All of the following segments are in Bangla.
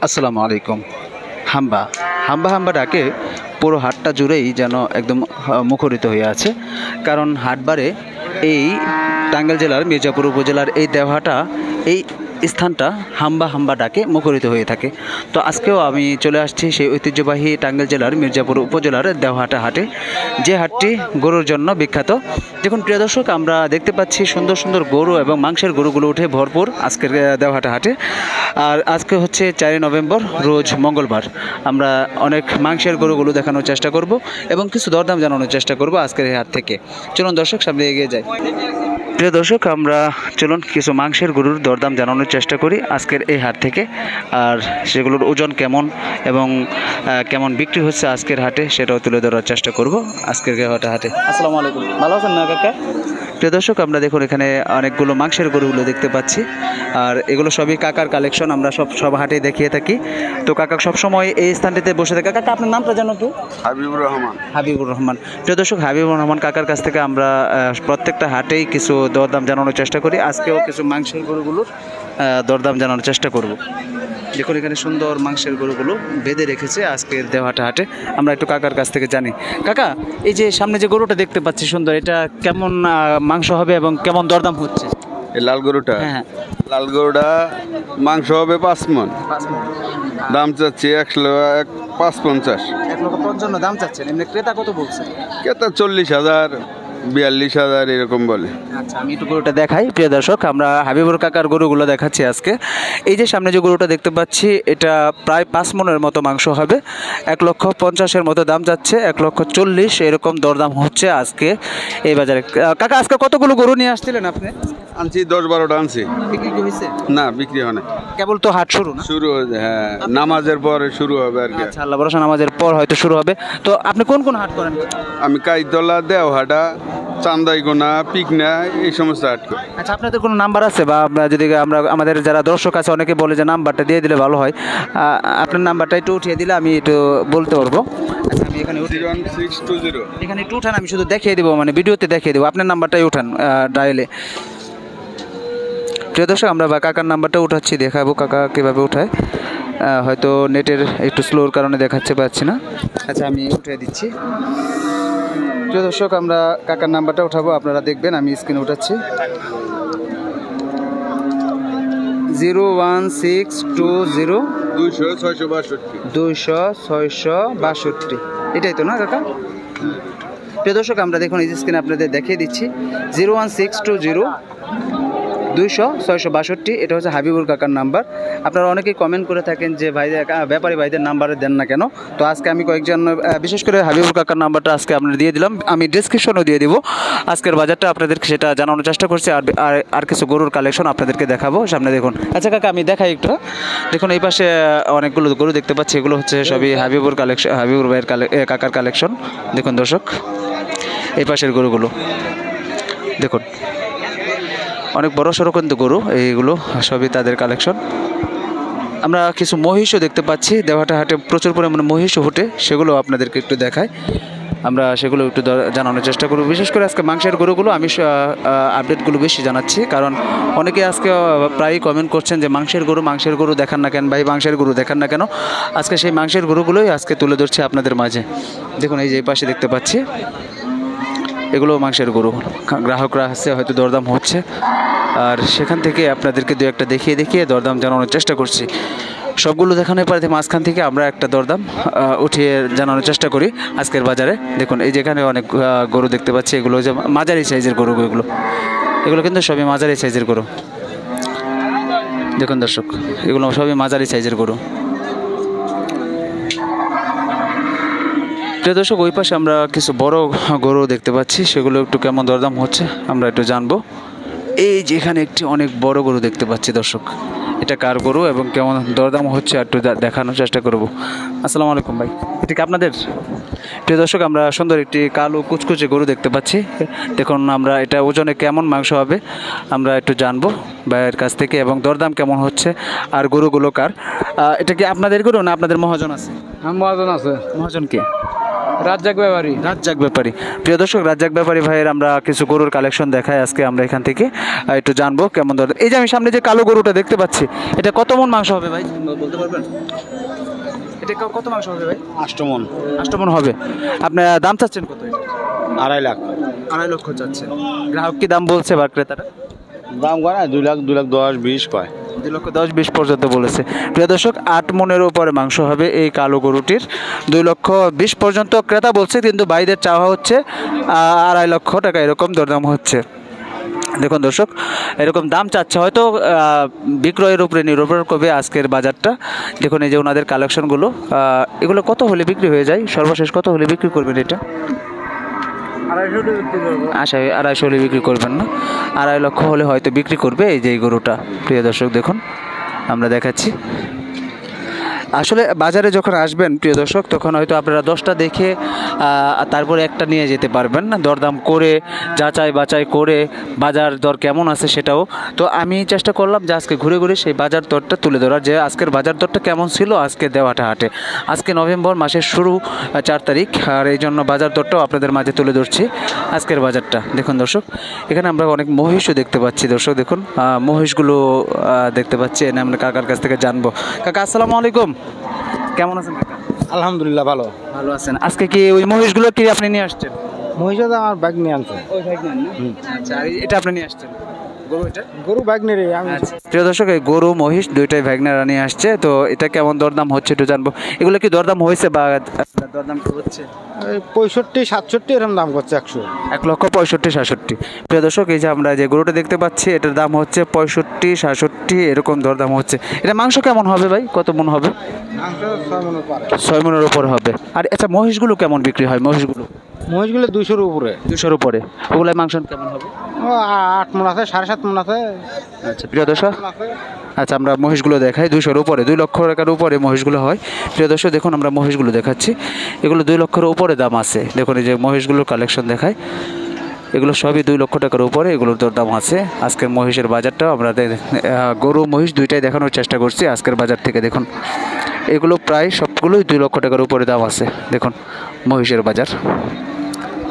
আসসালামু আলাইকুম। হাম্বা হাম্বা হাম্বা ডাকে পুরো হাটটা জুড়েই যেন একদম মুখরিত হয়ে আছে। কারণ হাটবারে এই টাঙ্গাইল জেলার মির্জাপুর উপজেলার এই দেওহাটা, এই স্থানটা হাম্বা হাম্বা ডাকে মুখরিত হয়ে থাকে। তো আজকেও আমি চলে আসছি সেই ঐতিহ্যবাহী টাঙ্গাইল জেলার মির্জাপুর উপজেলার দেওহাটা হাটে, যে হাটটি গরুর জন্য বিখ্যাত। দেখুন প্রিয় দর্শক, আমরা দেখতে পাচ্ছি সুন্দর সুন্দর গরু এবং মাংসের গরুগুলো উঠে ভরপুর আজকের দেওহাটা হাটে। আর আজকে হচ্ছে 4 নভেম্বর, রোজ মঙ্গলবার। আমরা অনেক মাংসের গরুগুলো দেখানোর চেষ্টা করব এবং কিছু দরদাম জানানোর চেষ্টা করব আজকের এই হাট থেকে। চলুন দর্শক, সামনে এগিয়ে যাই। প্রিয় দর্শক, আমরা চলুন কিছু মাংসের গরুর দরদাম জানানোর চেষ্টা করি আজকের এই হাট থেকে, আর সেগুলোর ওজন কেমন এবং কেমন বিক্রি হচ্ছে আজকের হাটে সেটাও তুলে ধরার চেষ্টা করব আজকের হাটে। আসসালামু আলাইকুম, ভালো আছেন না কাকা? প্রিয় দর্শক, আমরা দেখুন এখানে অনেকগুলো মাংসের গরুগুলো দেখতে পাচ্ছি, আর এগুলো সবই কাকার কালেকশন। আমরা সব হাটেই দেখিয়ে থাকি। তো কাকা সবসময় এই স্থানটিতে বসে থাকে। কাকা আপনার নামটা জানো কি? হাবিবুর রহমান। হাবিবুর রহমান। প্রিয় দর্শক, হাবিবুর রহমান কাকার কাছ থেকে আমরা প্রত্যেকটা হাটেই কিছু দরদাম জানানোর চেষ্টা করি। আজকেও কিছু মাংসের গরুগুলোর দরদাম জানানোর চেষ্টা করব। দেখুন এখানে সুন্দর মাংসের গরুগুলো বেঁধে রেখেছে আজকের দেওহাটা হাটে। আমরা একটু কাকার কাছ থেকে জানি। কাকা, এই যে সামনে যে গরুটা দেখতে পাচ্ছি সুন্দর, এটা কেমন মাংস হবে এবং কেমন দরদাম হচ্ছে? এই লাল গরুটা, হ্যাঁ, লাল গরুটা মাংস হবে 5 মণ। দাম চাচ্ছি 1,05,50,000। 1,55,000 দাম চাচ্ছেন। এমনি ক্রেতা কত বলছে? কেতা 40,000, 42,000 এরকম বলে। আচ্ছা, আমি একটু গরুটা দেখাই। প্রিয় দর্শক, আমরা হাবিবুর কাকার গরুগুলো দেখাচ্ছি আজকে। এই যে সামনে যে গরুটা দেখতে পাচ্ছি, এটা প্রায় 5 মণের মতো মাংস হবে। 1,50,000 মতো দাম যাচ্ছে, 1,40,000 এরকম দরদাম হচ্ছে আজকে এই বাজারে। কাকা, আজকে কতগুলো গরু নিয়ে আসছিলেন আপনি? আনছি 10-12টা আনছি। বিক্রি কি হয়েছে? না, বিক্রি হয় না, কেবল তো হাট শুরু না? শুরু হয়েছে। হ্যাঁ, নামাজের পরে শুরু হবে আর কি। আচ্ছা, আল্লাহ ভরসা, নামাজের পর হয়তো শুরু হবে। তো আপনি কোন কোন হাট করেন? আমি কাইতলা, দেওহাটা, চান্দাইগোনা, পিকনা, এই সমস্ত হাট করি। আচ্ছা, আপনাদের কোনো নাম্বার আছে? বা যদি আমাদের যারা দর্শক আছে অনেকে বলে যে নাম্বারটা দিয়ে দিলে ভালো হয়, আপনার নাম্বারটা একটু উঠিয়ে দিলে আমি একটু বলতে পারবো। আচ্ছা, আমি এখানে 1620। এখানে একটু উঠান, আমি শুধু দেখিয়ে দেবো, মানে ভিডিওতে দেখিয়ে দেবো। আপনার নাম্বারটাই উঠান ডায়ালে। প্রিয় দর্শক, আমরা কাকার নাম্বারটা উঠাচ্ছি, দেখাবো কাকা কীভাবে উঠায়। হয়তো নেটের একটু স্লোর কারণে দেখাচ্ছে পাচ্ছি না। আচ্ছা, আমি উঠিয়ে দিচ্ছি। প্রিয় দর্শক, আমরা কাকার নাম্বারটা উঠাবো, আপনারা দেখবেন। আমি স্ক্রিনে উঠাচ্ছি। 01620 200-662। এটাই তো না কাকা? প্রিয় দর্শক, আমরা দেখুন এই স্ক্রিনে আপনাদের দেখিয়ে দিচ্ছি। 01620 200-662। এটা হচ্ছে হাবিবুর কাকার নাম্বার। আপনারা অনেকেই কমেন্ট করে থাকেন যে ভাই, ব্যাপারী ভাইদের নাম্বারে দেন না কেন? তো আজকে আমি কয়েকজন, বিশেষ করে হাবিবুর কাকার নাম্বারটা আজকে আপনাদের দিয়ে দিলাম। আমি ডিসক্রিপশনও দিয়ে দিব আজকের বাজারটা, আপনাদেরকে সেটা জানানোর চেষ্টা করছি। আর কিছু গরুর কালেকশন আপনাদেরকে দেখাবো সামনে। দেখুন। আচ্ছা কাকা, আমি দেখাই একটু। দেখুন এই পাশে অনেকগুলো গরু দেখতে পাচ্ছি, এগুলো হচ্ছে সবই হাবিবুর কালেকশন, হাবিবুর ভাইয়ের কাকার কালেকশন। দেখুন দর্শক, এই পাশের গরুগুলো দেখুন, অনেক বড় সড়ো কিন্তু গরু, এইগুলো সবই তাদের কালেকশন। আমরা কিছু মহিষও দেখতে পাচ্ছি দেওহাটা হাটে, প্রচুর পরিমাণে মহিষও ওঠে, সেগুলো আপনাদেরকে একটু দেখাই। আমরা সেগুলো একটু জানানোর চেষ্টা করব। বিশেষ করে আজকে মাংসের গরুগুলো আমি আপডেটগুলো বেশি জানাচ্ছি, কারণ অনেকে আজকে প্রায়ই কমেন্ট করছেন যে মাংসের গরু দেখান না কেন ভাই, মাংসের গরু দেখান না কেন। আজকে সেই মাংসের গরুগুলোই আজকে তুলে ধরছি আপনাদের মাঝে। দেখুন এই যে এই পাশে দেখতে পাচ্ছি, এগুলো মাংসের গরু। গ্রাহকরা আসছে, হয়তো দরদাম হচ্ছে, আর সেখান থেকে আপনাদেরকে দু একটা দেখিয়ে দরদাম জানানোর চেষ্টা করছি। সবগুলো দেখানোর পরে মাঝখান থেকে আমরা একটা দরদাম উঠিয়ে জানানোর চেষ্টা করি আজকের বাজারে। দেখুন এই যেখানে অনেক গরু দেখতে পাচ্ছি, এগুলো যে মাঝারি সাইজের গরু, এগুলো কিন্তু সবই মাঝারি সাইজের গরু। দেখুন দর্শক, এগুলো সবই মাঝারি সাইজের গরু। প্রিয় দর্শক, ওই পাশে আমরা কিছু বড় গরু দেখতে পাচ্ছি, সেগুলো একটু কেমন দরদাম হচ্ছে আমরা একটু জানবো। এই যে এখানে একটি অনেক বড় গরু দেখতে পাচ্ছি দর্শক, এটা কার গরু এবং কেমন দরদাম হচ্ছে একটু দেখানোর চেষ্টা করব। আসসালামু আলাইকুম ভাই, এটা কি আপনাদের? প্রিয় দর্শক, আমরা সুন্দর একটি কালো কুচকুচে গরু দেখতে পাচ্ছি। দেখুন আমরা এটা ওজনে কেমন মাংস হবে আমরা একটু জানবো ভাইয়ের কাছ থেকে, এবং দরদাম কেমন হচ্ছে, আর গরুগুলো কার। এটা কি আপনাদের গরু না আপনাদের মহাজন আছে? মহাজন আছে। মহাজন কে? রাজ্জাক ব্যাপারী। রাজ্জাক ব্যাপারী। প্রিয় দর্শক, রাজ্জাক ব্যাপারী ভাইয়ের আমরা কিছু গরুর কালেকশন দেখাই আজকে আমরা এখান থেকে একটু জানবো কেমন ধরনের। এই যে আমি সামনে যে কালো গরুটা দেখতে পাচ্ছি, এটা কত মন মাংস হবে ভাই, বলতে পারবেন? এটা কত মাংস হবে ভাই? 8 মন। 8 মন হবে। আপনার দাম চাচ্ছেন কত? এটা 2.5 লাখ। 2.5 লক্ষ চাচ্ছেন। গ্রাহক কি দাম বলছে বা ক্রেতারা? দাম কয় না 2 লাখ 2 লাখ 10 20 কয়। 2,10,20 পর্যন্ত বলেছে। প্রিয় দর্শক, 8 মনের উপরে মাংস হবে এই কালো গরুটির। 2,20,000 পর্যন্ত ক্রেতা বলছে, কিন্তু ভাইদের চাওয়া হচ্ছে 2.5 লক্ষ টাকা, এরকম দরদাম হচ্ছে। দেখুন দর্শক, এরকম দাম চাচ্ছে, হয়তো বিক্রয়ের উপরে নির্ভর করবে আজকের বাজারটা। দেখুন এই যে ওনাদের কালেকশনগুলো, এগুলো কত হলে বিক্রি হয়ে যায়? সর্বশেষ কত হলে বিক্রি করবেন এটা? 2.5 হলে বিক্রি করবেন না? 2.5 লক্ষ হলে হয়তো বিক্রি করবে এই যে এই গরুটা। প্রিয় দর্শক দেখুন, আমরা দেখাচ্ছি। আসলে বাজারে যখন আসবেন প্রিয় দর্শক, তখন হয়তো আপনারা 10টা দেখে তারপরে একটা নিয়ে যেতে পারবেন না, দরদাম করে যাচাই বাছাই করে বাজার দর কেমন আছে সেটাও। তো আমি চেষ্টা করলাম যে আজকে ঘুরে ঘুরে সেই বাজার দরটা তুলে ধরার, যে আজকের বাজার দরটা কেমন ছিল আজকে দেওয়াটা হাটে। আজকে নভেম্বর মাসের শুরু, 4 তারিখ, আর এই জন্য বাজার দরটাও আপনাদের মাঝে তুলে ধরছি আজকের বাজারটা। দেখুন দর্শক, এখানে আমরা অনেক মহিষও দেখতে পাচ্ছি। দর্শক দেখুন, মহিষগুলো দেখতে পাচ্ছি, এনে আমরা কাকার কাছ থেকে জানবো। কাকা আসসালামু আলাইকুম, কেমন আছেন কাকা? আলহামদুলিল্লাহ ভালো। ভালো আছেন। আজকে কি ওই মহিষগুলো কি আপনি নিয়ে আসছেন? মহিষা তো আমার বাইক নিয়ে আনছে। ওই ভাই নেন না? আচ্ছা, আর এটা আপনি নিয়ে আসছেন গরু? এটা গরু বাইক নিয়ে রে আমি। আচ্ছা, প্রিয় দর্শক, এই গরু মহিষ দুইটাই ভ্যাগনারা নিয়ে আসছে। তো এটা কেমন দরদাম হচ্ছে একটু জানবো। এগুলো কি দরদাম হয়েছে বা দরদাম কি হচ্ছে? 65 67 এরকম দাম করছে 100। 1,65,000-67,000। প্রিয় দর্শক, এই যে আমরা যে গরুটা দেখতে পাচ্ছি, এটার দাম হচ্ছে 65-67, এরকম দরদাম হচ্ছে। এটা মাংস কেমন হবে ভাই, কত মন হবে? 6 মনের উপর হবে। আর আচ্ছা, মহিষগুলো কেমন বিক্রি হয়? মহিষগুলো 200-র উপরে। 200-র উপরে। ওগুলাই মাংস কেমন হবে? 8 মন আছে, 7.5 মন আছে। আচ্ছা প্রিয় দর্শক, আচ্ছা আমরা মহিষগুলো দেখাই। 200-র উপরে, 2 লক্ষ টাকার উপরে মহিষগুলো হয়। প্রিয় দর্শক দেখুন, আমরা মহিষগুলো দেখাচ্ছি। এগুলো 2 লক্ষের উপরে দাম আছে। দেখুন এই যে মহিষগুলোর কালেকশন দেখায়, এগুলো সবই 2 লক্ষ টাকার উপরে, এগুলোর দরদাম আছে। আজকের মহিষের বাজারটাও আমরা গরু মহিষ দুইটাই দেখানোর চেষ্টা করছি আজকের বাজার থেকে। দেখুন এগুলো প্রায় সবগুলোই 2 লক্ষ টাকার উপরে দাম আছে। দেখুন মহিষের বাজার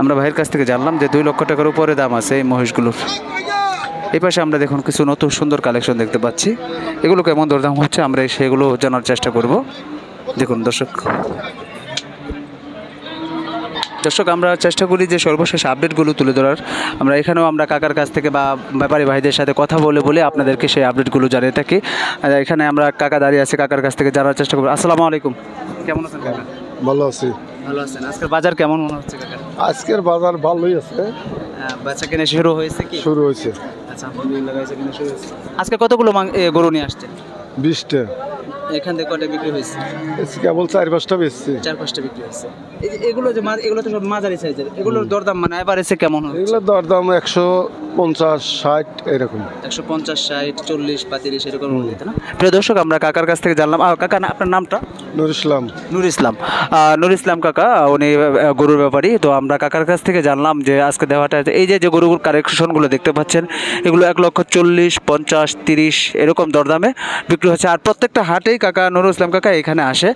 আমরা ভাইয়ের কাছ থেকে জানলাম যে 2 লক্ষ টাকার উপরে দাম আছে এই মহিষগুলোর। এই পাশে আমরা দেখুন কিছু নতুন সুন্দর কালেকশন দেখতে পাচ্ছি। এগুলো কেমন দরদাম হচ্ছে আমরা সেগুলো জানার চেষ্টা করব। দেখুন দর্শক, আমরা চেষ্টা করি যে সর্বশেষ আপডেটগুলো তুলে ধরার। আমরা এখানেও আমরা কাকার কাছ থেকে বা ব্যাপারী ভাইদের সাথে কথা বলে আপনাদেরকে সেই আপডেটগুলো জানিয়ে থাকি। এখানে আমরা কাকা দাঁড়িয়ে আছি, কাকার কাছ থেকে জানার চেষ্টা করবো। আসসালামু আলাইকুম, কেমন আছেন কাকা? ভালো আছি। ভালো আছেন। আজকের বাজার কেমন মনে হচ্ছে কাকা? আজকের বাজার ভালোই আছে। বাচ্চা কিনে শুরু হয়েছে কি? শুরু হয়েছে। আচ্ছা, আলহামদুলিল্লাহ বেচা কিনে শুরু হয়েছে। আজকে কতগুলো গরু নিয়ে আসছেন? 20টা। এখান থেকে কটা বিক্রি হয়েছে? কেবল 4-5টা বেচছি। 4-5টা বিক্রি হয়েছে। এগুলো যে এগুলো তো সব মাঝারি সাইজের, এগুলোর দরদাম মানে এভারেজে কেমন হচ্ছে? এগুলোর দরদাম 150-60 এরকম। 150-60, 40-35 এরকম হইতে না। প্রিয় দর্শক, আমরা কাকার কাছ থেকে জানলাম। কাকা আপনার নামটা? নুর ইসলাম। নুর ইসলাম কাকা, উনি গরুর ব্যাপারী। তো আমরা কাকার কাছ থেকে জানলাম যে আজকে দেওয়াটা এই যে গরুর কালেকশনগুলো দেখতে পাচ্ছেন, এগুলো 1,40,000, 50, 30 এরকম দরদামে বিক্রি হচ্ছে। আর প্রত্যেকটা হাটেই কাকা নুর ইসলাম কাকা এখানে আসে,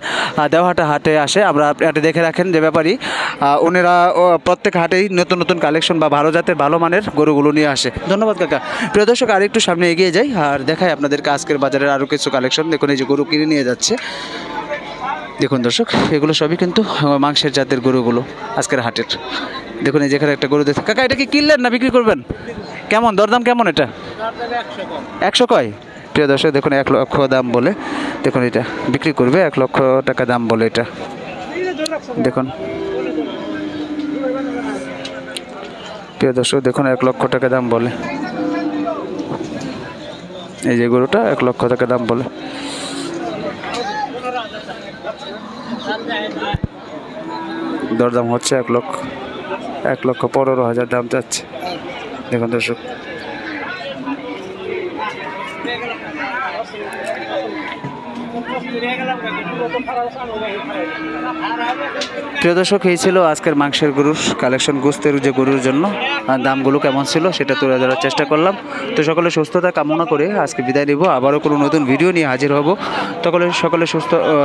দেওয়াটা হাটে আসে। আমরা আপনি দেখে রাখেন যে ব্যাপারী ওনারা প্রত্যেক হাটেই নতুন নতুন কালেকশন বা ভালো জাতের ভালো মানের গরুগুলো নিয়ে আসে। ধন্যবাদ কাকা। প্রিয় দর্শক, আর একটু সামনে এগিয়ে যাই আর দেখাই আপনাদেরকে আজকের বাজারের আরও কিছু কালেকশন। দেখুন এই যে গরু কিনে নিয়ে যাচ্ছে। দেখুন দর্শক, এগুলো সবই কিন্তু মাংসের জাতের গরুগুলো আজকের হাটের। দেখুন এই যেখানে একটা গরু দেখতে। কাকা এটা কি কিনলেন না বিক্রি করবেন? কেমন দরদাম কেমন এটা? 100 কয়? প্রিয় দর্শক দেখুন 1 লক্ষ দাম বলে। দেখুন এটা বিক্রি করবে 1 লক্ষ টাকা দাম বলে এটা। দেখুন প্রিয় দর্শক দেখুন 1 লক্ষ টাকা দাম বলে। এই যে গরুটা 1 লক্ষ টাকা দাম বলে। দরদাম হচ্ছে 1,15,000 দাম যাচ্ছে। দেখুন দর্শক, প্রিয় দর্শক, এই ছিল আজকের মাংসের গরুর কালেকশন। গোস্তের যে গরুর জন্য দামগুলো কেমন ছিল সেটা তুলে ধরার চেষ্টা করলাম। তো সকলে সুস্থতা কামনা করে আজকে বিদায় নিব। আবারও কোনো নতুন ভিডিও নিয়ে হাজির হব।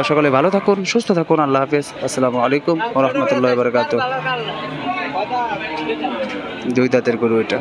সকলে ভালো থাকুন, সুস্থ থাকুন। আল্লাহ হাফেজ। আসসালামু আলাইকুম ওয়া রাহমাতুল্লাহি ওয়া বারাকাতুহু। দুই দাঁতের গরু এটা।